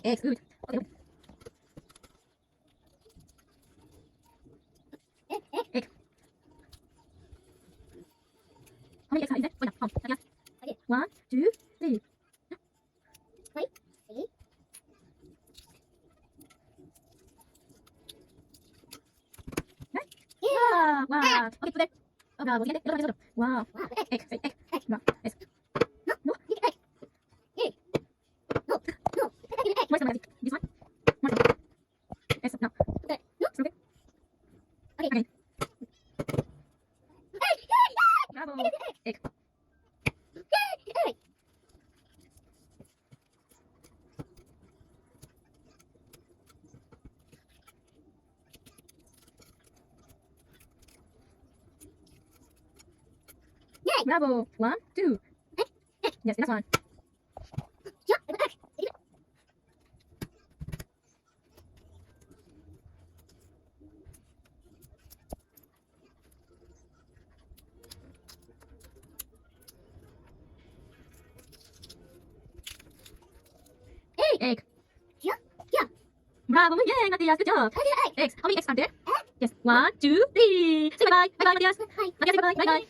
Eggs, good. Okay. Egg. How many eggs are in there? Wait, no, Matias. 1, 2, 3. Yeah, wow. Okay, put it. Oh, bravo. Get it. Wow. Egg, say egg. No, yes. No. Where's the magic? This one? One. Yes, no. Stop it. Again. Bravo. Egg. Bravo. 1, 2. Yes, the next one. Egg. Bravo. Yay, Matías. Good job. Eggs. How many eggs are there? Yes. 1, 2, 3. Say bye-bye. Bye-bye, Matías. Matías, say bye-bye. Bye-bye.